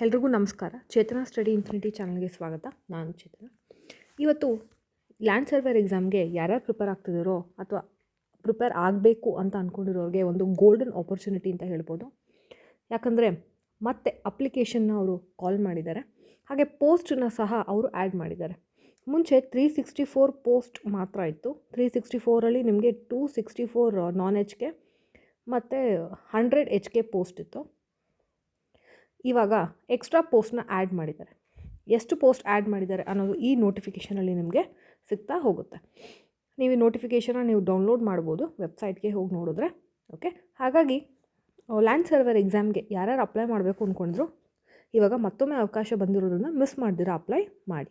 ಎಲ್ರಿಗೂ ನಮಸ್ಕಾರ. ಚೇತನ study infinity ಚಾನಲ್ಗೆ ಸ್ವಾಗತ. ನಾನು ಚೇತನ. ಇವತ್ತು ಲ್ಯಾಂಡ್ ಸರ್ವೇರ್ ಎಕ್ಸಾಮ್ಗೆ ಯಾರ್ಯಾರು ಪ್ರಿಪೇರ್ ಆಗ್ತಿದ್ದಾರೋ ಅಥವಾ ಪ್ರಿಪೇರ್ ಆಗಬೇಕು ಅಂತ ಅಂದ್ಕೊಂಡಿರೋರಿಗೆ ಒಂದು ಗೋಲ್ಡನ್ ಆಪರ್ಚುನಿಟಿ ಅಂತ ಹೇಳ್ಬೋದು. ಯಾಕಂದರೆ ಮತ್ತೆ ಅಪ್ಲಿಕೇಶನ್ನ ಅವರು ಕಾಲ್ ಮಾಡಿದ್ದಾರೆ, ಹಾಗೆ ಪೋಸ್ಟನ್ನ ಸಹ ಅವರು ಆ್ಯಡ್ ಮಾಡಿದ್ದಾರೆ. ಮುಂಚೆ 364 ಪೋಸ್ಟ್ ಮಾತ್ರ ಇತ್ತು. 364ರಲ್ಲಿ ನಿಮಗೆ 264 ನಾನ್ ಎಚ್ ಕೆ ಮತ್ತು 100 ಎಚ್ ಕೆ ಪೋಸ್ಟ್ ಇತ್ತು. ಇವಾಗ ಎಕ್ಸ್ಟ್ರಾ ಪೋಸ್ಟ್ನ ಆ್ಯಡ್ ಮಾಡಿದ್ದಾರೆ. ಎಷ್ಟು ಪೋಸ್ಟ್ ಆ್ಯಡ್ ಮಾಡಿದ್ದಾರೆ ಅನ್ನೋದು ಈ ನೋಟಿಫಿಕೇಷನಲ್ಲಿ ನಿಮಗೆ ಸಿಗ್ತಾ ಹೋಗುತ್ತೆ. ನೀವು ಈ ನೋಟಿಫಿಕೇಷನ್ನ ನೀವು ಡೌನ್ಲೋಡ್ ಮಾಡ್ಬೋದು ವೆಬ್ಸೈಟ್ಗೆ ಹೋಗಿ ನೋಡಿದ್ರೆ. ಓಕೆ, ಹಾಗಾಗಿ ಲ್ಯಾಂಡ್ ಸರ್ವರ್ ಎಕ್ಸಾಮ್ಗೆ ಯಾರ್ಯಾರು ಅಪ್ಲೈ ಮಾಡಬೇಕು ಅಂದ್ಕೊಂಡ್ರು ಇವಾಗ ಮತ್ತೊಮ್ಮೆ ಅವಕಾಶ ಬಂದಿರೋದನ್ನು ಮಿಸ್ ಮಾಡ್ದಿರ ಅಪ್ಲೈ ಮಾಡಿ.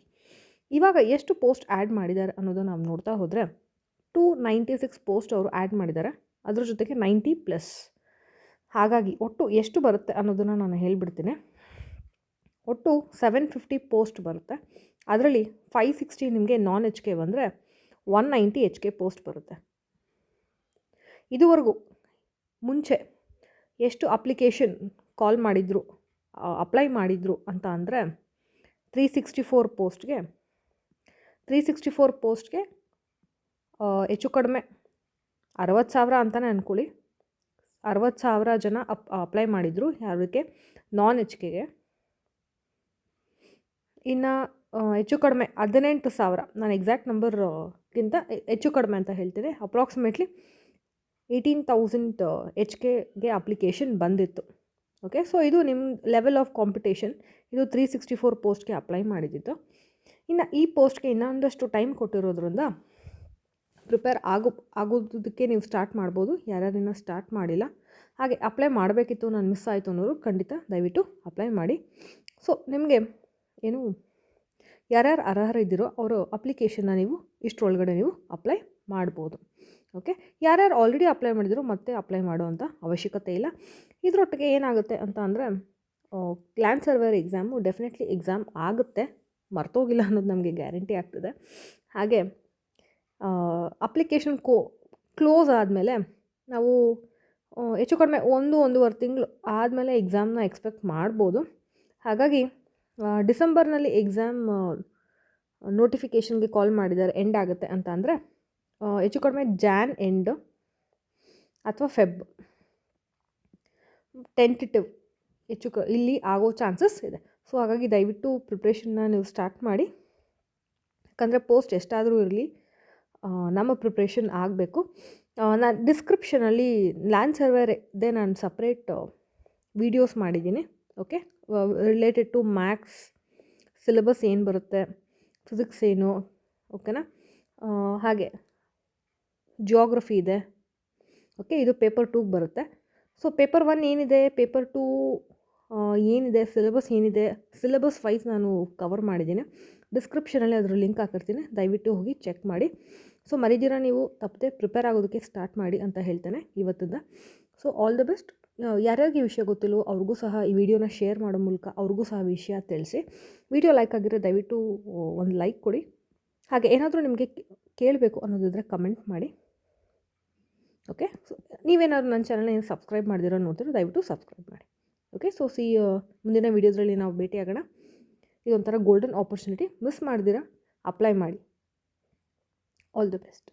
ಇವಾಗ ಎಷ್ಟು ಪೋಸ್ಟ್ ಆ್ಯಡ್ ಮಾಡಿದ್ದಾರೆ ಅನ್ನೋದು ನಾವು ನೋಡ್ತಾ ಹೋದರೆ 296 ಪೋಸ್ಟ್ ಅವರು ಆ್ಯಡ್ ಮಾಡಿದ್ದಾರೆ. ಅದ್ರ ಜೊತೆಗೆ 90+. ಹಾಗಾಗಿ ಒಟ್ಟು ಎಷ್ಟು ಬರುತ್ತೆ ಅನ್ನೋದನ್ನು ನಾನು ಹೇಳಿಬಿಡ್ತೀನಿ. ಒಟ್ಟು 750 ಪೋಸ್ಟ್ ಬರುತ್ತೆ. ಅದರಲ್ಲಿ 560 ನಿಮಗೆ ನಾನ್ ಎಚ್ ಕೆ ಬಂದರೆ 190 ಎಚ್ ಕೆ ಪೋಸ್ಟ್ ಬರುತ್ತೆ. ಇದುವರೆಗೂ ಮುಂಚೆ ಎಷ್ಟು ಅಪ್ಲಿಕೇಶನ್ ಕಾಲ್ ಮಾಡಿದ್ರು ಅಪ್ಲೈ ಮಾಡಿದ್ರು ಅಂತ ಅಂದರೆ 364 ಪೋಸ್ಟ್ಗೆ ಹೆಚ್ಚು ಕಡಿಮೆ 60,000 ಅಂತಲೇ ಅಂದ್ಕೊಳ್ಳಿ. 60,000 ಜನ ಅಪ್ಲೈ ಮಾಡಿದರು ಯಾವುದಕ್ಕೆ, ನಾನ್ ಎಚ್ ಕೆಗೆ. ಇನ್ನು ಹೆಚ್ಚು ಕಡಿಮೆ 18,000, ನಾನು ಎಕ್ಸಾಕ್ಟ್ ನಂಬರ್ಗಿಂತ ಹೆಚ್ಚು ಕಡಿಮೆ ಅಂತ ಹೇಳ್ತೀನಿ, ಅಪ್ರಾಕ್ಸಿಮೇಟ್ಲಿ 18,000 ಎಚ್ ಕೆಗೆ ಅಪ್ಲಿಕೇಶನ್ ಬಂದಿತ್ತು. ಓಕೆ, ಸೊ ಇದು ನಿಮ್ಮ ಲೆವೆಲ್ ಆಫ್ ಕಾಂಪಿಟೇಷನ್. ಇದು 364 ಪೋಸ್ಟ್ಗೆ ಅಪ್ಲೈ ಮಾಡಿದ್ದಿತ್ತು. ಇನ್ನು ಈ ಪೋಸ್ಟ್ಗೆ ಇನ್ನೊಂದಷ್ಟು ಟೈಮ್ ಕೊಟ್ಟಿರೋದ್ರಿಂದ ಪ್ರಿಪೇರ್ ಆಗೋದಕ್ಕೆ ನೀವು ಸ್ಟಾರ್ಟ್ ಮಾಡ್ಬೋದು. ಯಾರ್ಯಾರಿನ್ನ ಸ್ಟಾರ್ಟ್ ಮಾಡಿಲ್ಲ, ಹಾಗೆ ಅಪ್ಲೈ ಮಾಡಬೇಕಿತ್ತು, ನಾನು ಮಿಸ್ ಆಯಿತು ಅನ್ನೋರು ಖಂಡಿತ ದಯವಿಟ್ಟು ಅಪ್ಲೈ ಮಾಡಿ. ಸೊ ನಿಮಗೆ ಏನು ಯಾರ್ಯಾರು ಅರ್ಹರಿದ್ದೀರೋ ಅವರು ಅಪ್ಲಿಕೇಶನ್ನ ನೀವು ಇಷ್ಟರೊಳಗಡೆ ನೀವು ಅಪ್ಲೈ ಮಾಡ್ಬೋದು. ಓಕೆ, ಯಾರ್ಯಾರು ಆಲ್ರೆಡಿ ಅಪ್ಲೈ ಮಾಡಿದ್ರು ಮತ್ತೆ ಅಪ್ಲೈ ಮಾಡುವಂಥ ಅವಶ್ಯಕತೆ ಇಲ್ಲ. ಇದರೊಟ್ಟಿಗೆ ಏನಾಗುತ್ತೆ ಅಂತ ಅಂದರೆ land surveyor exam definitely exam ಆಗುತ್ತೆ, ಮರ್ತೋಗಿಲ್ಲ ಅನ್ನೋದು ನಮಗೆ ಗ್ಯಾರಂಟಿ ಆಗ್ತದೆ. ಹಾಗೆ ಅಪ್ಲಿಕೇಶನ್ ಕ್ಲೋಸ್ ಆದಮೇಲೆ ನಾವು ಹೆಚ್ಚು ಕಡಿಮೆ 1-1.5 ತಿಂಗಳು ಆದಮೇಲೆ ಎಕ್ಸಾಮ್ನ ಎಕ್ಸ್ಪೆಕ್ಟ್ ಮಾಡ್ಬೋದು. ಹಾಗಾಗಿ ಡಿಸೆಂಬರ್ನಲ್ಲಿ ಎಕ್ಸಾಮ್ ನೋಟಿಫಿಕೇಷನ್ಗೆ ಕಾಲ್ ಮಾಡಿದ್ದಾರೆ, ಎಂಡ್ ಆಗುತ್ತೆ ಅಂತ ಅಂದರೆ ಹೆಚ್ಚು ಕಡಿಮೆ ಜಾನ್ ಎಂಡ್ ಅಥವಾ ಫೆಬ್ ಟೆಂಟೇಟಿವ್ ಇಲ್ಲಿ ಆಗೋ ಚಾನ್ಸಸ್ ಇದೆ. ಸೊ ಹಾಗಾಗಿ ದಯವಿಟ್ಟು ಪ್ರಿಪ್ರೇಷನ್ನ ನೀವು ಸ್ಟಾರ್ಟ್ ಮಾಡಿ. ಯಾಕಂದರೆ ಪೋಸ್ಟ್ ಎಷ್ಟಾದರೂ ಇರಲಿ, ನಮ್ಮ ಪ್ರಿಪ್ರೇಷನ್ ಆಗಬೇಕು. ನಾನು ಡಿಸ್ಕ್ರಿಪ್ಷನಲ್ಲಿ ಲ್ಯಾಂಡ್ ಸರ್ವೇರ್ದೇ ನಾನು ಸಪ್ರೇಟ್ ವೀಡಿಯೋಸ್ ಮಾಡಿದ್ದೀನಿ. Okay, related to maths syllabus ಏನು ಬರುತ್ತೆ, ಫಿಸಿಕ್ಸ್ ಏನು, ಓಕೆನಾ, ಹಾಗೆ ಜಿಯೋಗ್ರಫಿ ಇದೆ. ಓಕೆ, ಇದು ಪೇಪರ್ 2ಗೆ ಬರುತ್ತೆ. ಸೊ ಪೇಪರ್ 1 ಏನಿದೆ, ಪೇಪರ್ 2 ಏನಿದೆ, ಸಿಲೆಬಸ್ ಏನಿದೆ, ಸಿಲೆಬಸ್ ವೈಸ್ ನಾನು ಕವರ್ ಮಾಡಿದ್ದೀನಿ. ಡಿಸ್ಕ್ರಿಪ್ಷನಲ್ಲಿ ಅದರ ಲಿಂಕ್ ಹಾಕಿರ್ತೀನಿ, ದಯವಿಟ್ಟು ಹೋಗಿ ಚೆಕ್ ಮಾಡಿ. ಸೊ ಮರಿದಿರ ನೀವು ತಪ್ಪದೆ ಪ್ರಿಪೇರ್ ಆಗೋದಕ್ಕೆ ಸ್ಟಾರ್ಟ್ ಮಾಡಿ ಅಂತ ಹೇಳ್ತೇನೆ ಇವತ್ತಿಂದ. So all the best. ಯಾರ್ಯಾರಿಗೆ ಈ ವಿಷಯ ಗೊತ್ತಿಲ್ಲೋ ಅವ್ರಿಗೂ ಸಹ ಈ ವಿಡಿಯೋನ ಶೇರ್ ಮಾಡೋ ಮೂಲಕ ಅವ್ರಿಗೂ ಸಹ ವಿಷಯ ತಿಳಿಸಿ. ವಿಡಿಯೋ ಲೈಕ್ ಆಗಿರೋ ದಯವಿಟ್ಟು ಒಂದು ಲೈಕ್ ಕೊಡಿ. ಹಾಗೆ ಏನಾದರೂ ನಿಮಗೆ ಕೇಳಬೇಕು ಅನ್ನೋದಿದ್ರೆ ಕಮೆಂಟ್ ಮಾಡಿ. ಓಕೆ, ಸೊ ನೀವೇನಾದರೂ ನನ್ನ ಚಾನಲ್ನ ಏನು ಸಬ್ಸ್ಕ್ರೈಬ್ ಮಾಡಿದಿರೋ ನೋಡ್ತೀರೋ ದಯವಿಟ್ಟು ಸಬ್ಸ್ಕ್ರೈಬ್ ಮಾಡಿ. ಓಕೆ, ಸೊ ಮುಂದಿನ ವೀಡಿಯೋದ್ರಲ್ಲಿ ನಾವು ಭೇಟಿಯಾಗೋಣ. ಇದೊಂಥರ ಗೋಲ್ಡನ್ ಆಪರ್ಚುನಿಟಿ, ಮಿಸ್ ಮಾಡ್ದಿರಾ ಅಪ್ಲೈ ಮಾಡಿ. All the best.